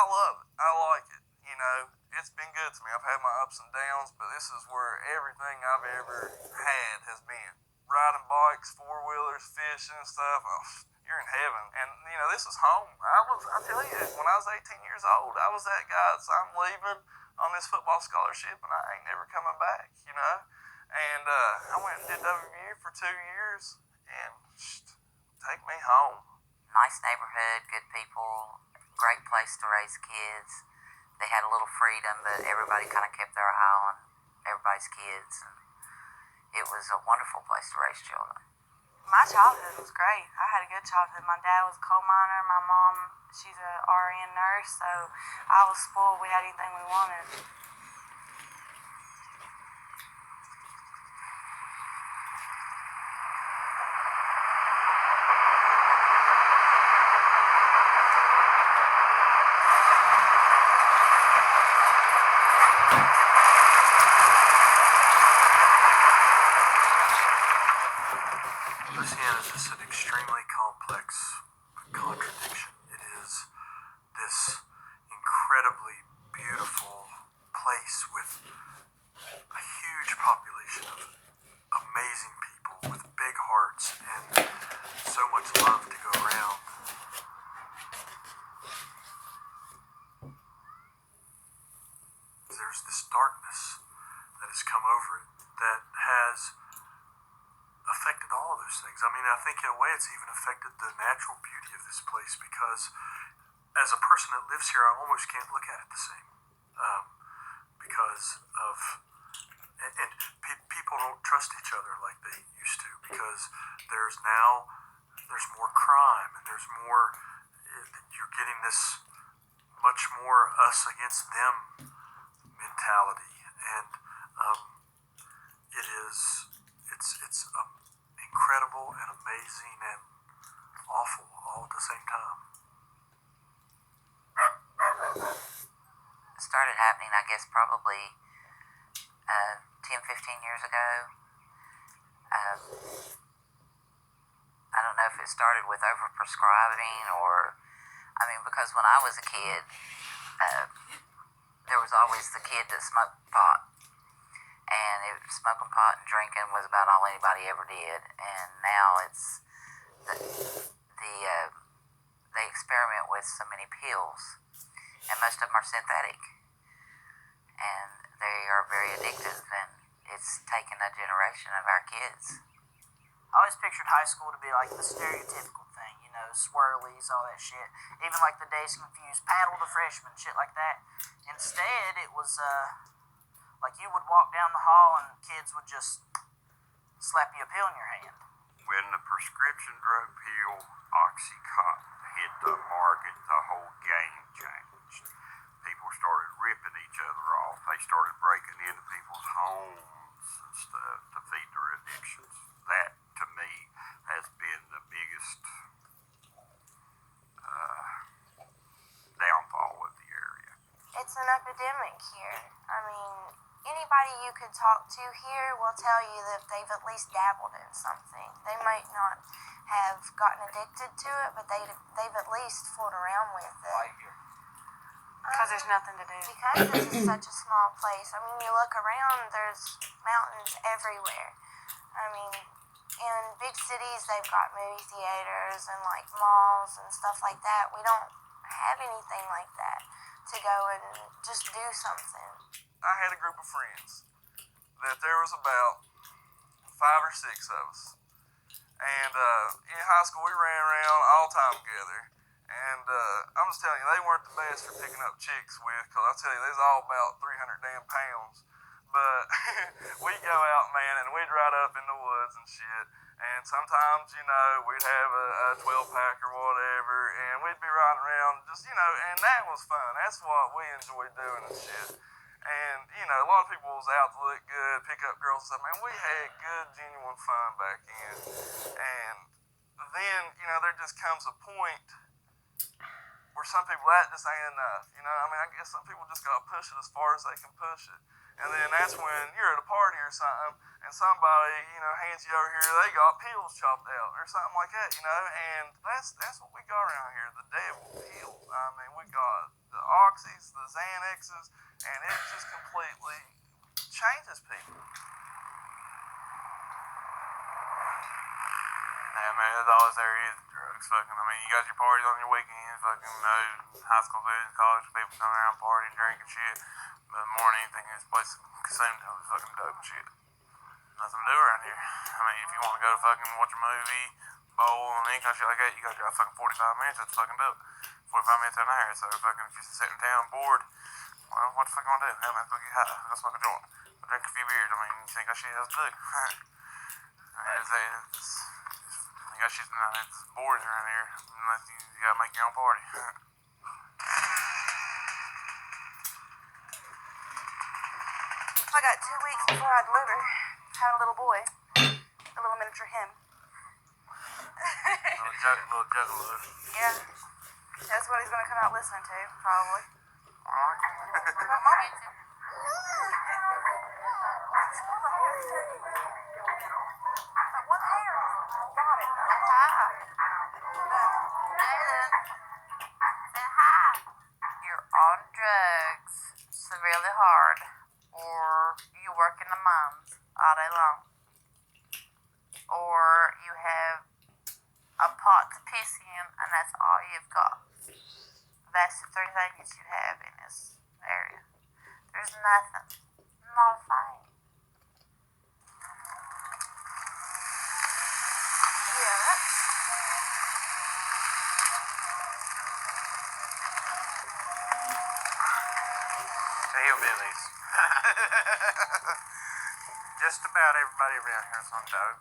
I love it. I like it. You know, it's been good to me. I've had my ups and downs, but this is where everything I've ever had has been. Riding bikes, four-wheelers, fishing and stuff. Oh, you're in heaven. And, you know, this is home. I tell you, when I was 18 years old, I was that guy that said, I'm leaving on this football scholarship and I ain't never coming back, you know. And I went and did WVU for 2 years and take me home. Nice neighborhood, good people, great place to raise kids. They had a little freedom, but everybody kind of kept their eye on everybody's kids. And it was a wonderful place to raise children. My childhood was great. I had a good childhood. My dad was a coal miner. My mom, she's a RN nurse, so I was spoiled. We had anything we wanted. Louisiana is an extremely complex contradiction. It is this incredibly beautiful place with a huge population of amazing people with big hearts and so much love to go around. There's this darkness that has come over it that has affected all of those things. I mean, I think in a way it's even affected the natural beauty of this place because as a person that lives here, I almost can't look at it the same because of, and people don't trust each other like they used to because there's more crime and there's more, you're getting this much more us against them mentality, and it's incredible and amazing and awful all at the same time. It started happening, I guess, probably 10, 15 years ago. I don't know if it started with overprescribing or, I mean, because when I was a kid, there was always the kid that smoked pot. And smoking pot and drinking was about all anybody ever did. And now it's they experiment with so many pills, and most of them are synthetic, and they are very addictive, and it's taken a generation of our kids. I always pictured high school to be like the stereotypical thing, you know, swirlies, all that shit. Even like the Days Confused, paddle to freshmen, shit like that. Instead, it was like you would walk down the hall and kids would just slap you a pill in your hand. When the prescription drug pill Oxycontin hit the market, the whole game changed. People started ripping each other off. They started breaking into people's homes and stuff to feed their addictions. That, to me, has been the biggest downfall of the area. It's an epidemic here. I mean, anybody you could talk to here will tell you that they've at least dabbled in something. They might not have gotten addicted to it, but they've at least fooled around with it. Why here? Because there's nothing to do. Because this is such a small place. I mean, you look around, there's mountains everywhere. I mean, in big cities, they've got movie theaters and like malls and stuff like that. We don't have anything like that to go and just do something. I had a group of friends that there was about 5 or 6 of us. And in high school, we ran around all the time together. And I'm just telling you, they weren't the best for picking up chicks with, because I'll tell you, they was all about 300 damn pounds. But we'd go out, man, and we'd ride up in the woods and shit. And sometimes, you know, we'd have a 12-pack or whatever, and we'd be riding around just, you know, and that was fun. That's what we enjoyed doing and shit. And, you know, a lot of people was out to look good, pick up girls and stuff. Man, we had good, genuine fun back then. And then, you know, there just comes a point where some people, that just ain't enough. You know, I mean, I guess some people just got to push it as far as they can push it. And then that's when you're at a party or something, and somebody, hands you over here, they got pills chopped out or something like that, and that's what we got around here, the devil pills. I mean, we got the oxys, the Xanaxes, and it just completely changes people. Yeah, man, that's all this area is drugs. Fucking, I mean, you got your parties on your weekends, fucking, high school students, college people coming around partying, drinking shit. But more than anything, this place is consumed with fucking dope and shit. Nothing to do around here. I mean, if you want to go to fucking watch a movie, bowl, and any kind of shit like that, you gotta drive fucking 45 minutes. That's fucking dope. 45 minutes an hour. So fucking, if you're sitting in town bored, well, what the fuck you want to do? Hell, man, fucking get high. Go smoke a joint. Go drink a few beers. I mean, you think that shit has to do. You got shit, it's boring around here. Unless you gotta make your own party. I got 2 weeks before I deliver. Had a little boy, a little miniature him. little juggalo. Yeah, that's what he's gonna come out listening to, probably. What hair? Got it. Say hi. You're on drugs severely hard, or you work in the mines all day long, or you have a pot to piss in and that's all you've got. That's the 3 things you have in this area. There's nothing. Not a thing. Yeah, Hillbillies. Just about everybody around here is on dope.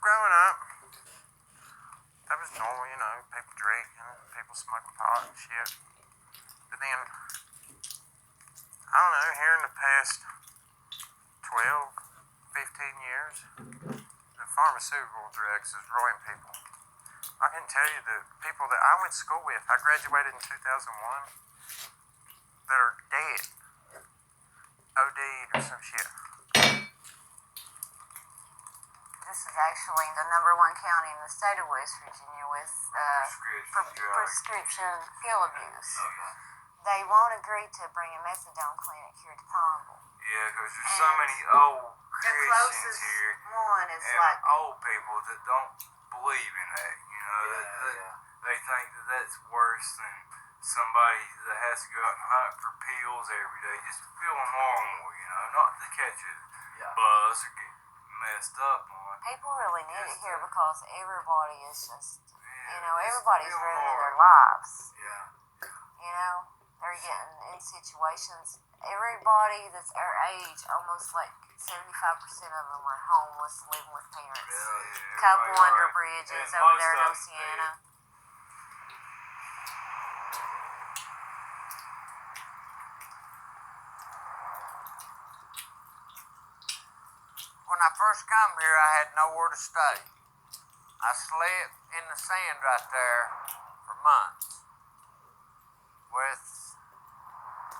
Growing up, that was normal, people drink and people smoking pot and shit. But then, I don't know, here in the past 12, 15 years, the pharmaceutical drugs is ruining people. I can tell you the people that I went to school with, I graduated in 2001, that are dead. OD'd or some shit. This is actually the #1 county in the state of West Virginia with prescription pill abuse. They won't agree to bring a methadone clinic here to Conville. Yeah, because there's so many old The Christians closest here one is and like old people that don't believe in that. They think that that's worse than somebody that has to go out and hunt for pills every day just to feel normal, not to catch a buzz or get messed up on. people really need it here because everybody is just Yeah, everybody's feel ruining their hard. lives. Yeah. They're getting in situations. Everybody that's our age, almost like 75% of them are homeless, living with parents. Couple everybody under are. bridges And over most there in of them Oceana. When I first come here, I had nowhere to stay. I slept in the sand right there for months with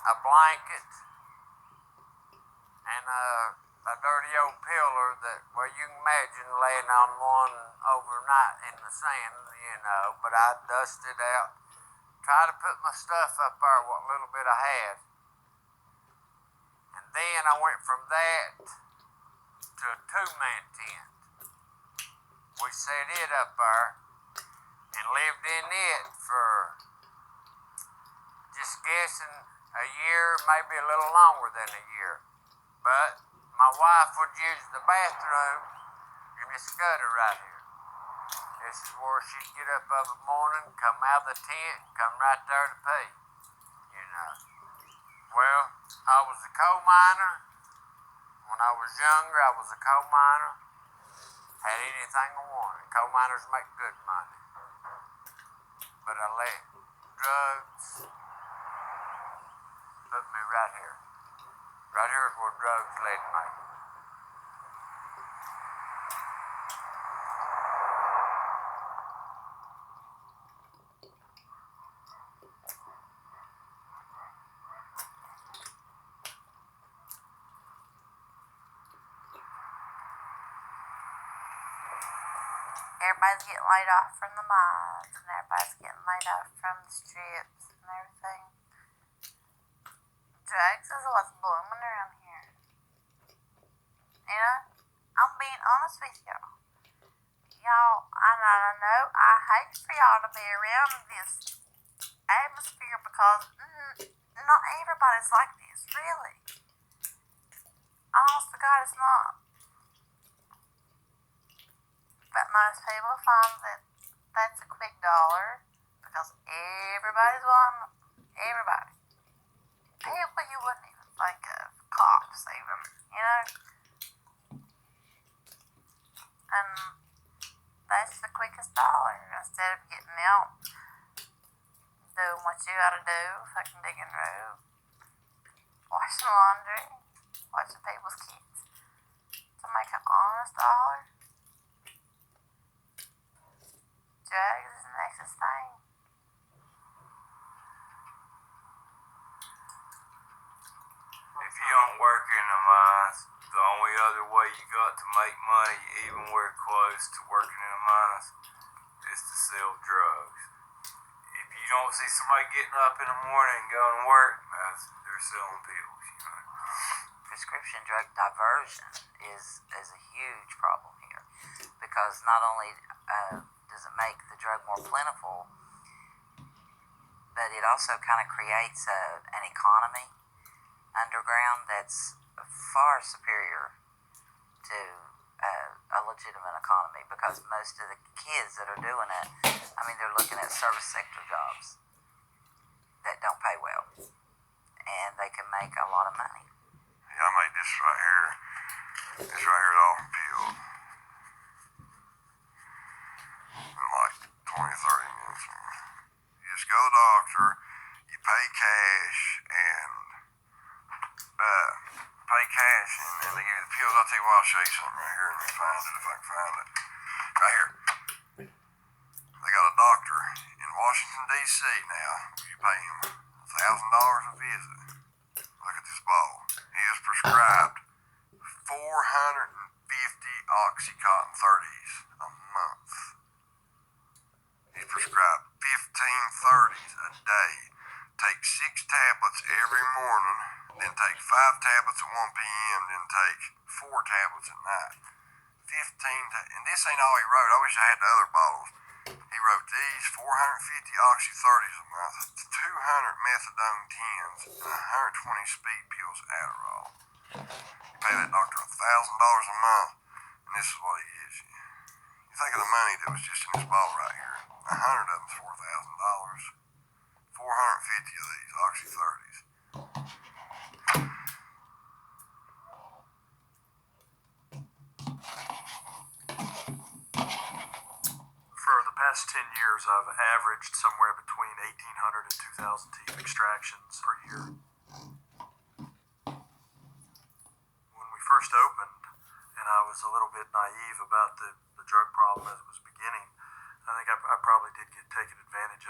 a blanket and a dirty old pillow that, well, you can imagine laying on one overnight in the sand, but I dusted out, tried to put my stuff up there, what little bit I had. And then I went from that to a 2-man tent. We set it up there and lived in it for, just guessing, a year, maybe a little longer than a year. But my wife would use the bathroom in this gutter right here. This is where she'd get up of a morning, come out of the tent, come right there to pee. Well, I was a coal miner. When I was younger, I was a coal miner. Had anything I wanted. Coal miners make good money. But I let drugs put me right here. Right here is where drugs led me. everybody's getting laid off from the mines, and everybody's getting laid off from the strips and everything. Drugs is what's blooming around here. You know, I'm being honest with y'all. Y'all, I know I hate for y'all to be around this atmosphere because not everybody's like this, really. Honest to God, it's not. But most people find that that's a quick dollar because everybody's wanting everybody. People you wouldn't even think of, cops even, you know? And that's the quickest dollar. Instead of getting out, doing what you gotta do, fucking digging road, washing laundry, watching people's kids, to make an honest dollar. Drugs is the next thing. If you don't work in the mines, the only other way you got to make money, even wear clothes to working in the mines, is to sell drugs. If you don't see somebody getting up in the morning and going to work, they're selling pills, you know. Prescription drug diversion is a huge problem here because not only does it make the drug more plentiful, but it also kind of creates an economy underground that's far superior to a legitimate economy because most of the kids that are doing it, I mean, they're looking at service sector jobs that don't pay well and they can make a lot of money. Yeah, I made this right here. This right here is all peeled. In like 20, 30 minutes. You just go to the doctor, you pay cash, and they give you the pills. I'll tell you what, I'll show you something right here. Let me find it if I can find it. Right here. They got a doctor in Washington, D.C. now. You pay him $1,000 a visit. Look at this bottle. He is prescribed 450 Oxycontin 30s a month. He's prescribed 15 30s a day. Take 6 tablets every morning, then take 5 tablets at 1 p.m., then take 4 tablets at night. 15, and this ain't all he wrote. I wish I had the other bottles. He wrote these 450 Oxy 30s a month, 200 methadone 10s, and 120 speed pills Adderall. You pay that doctor $1,000 a month, and this is what he gives you. You think of the money that was just in this bottle right here. 100 of them's $4,000. 450 of these Oxy 30s. For the past 10 years, I've averaged somewhere between 1,800 and 2,000 teeth extractions per year. When we first opened, and I was a little bit naive about the drug problem as it was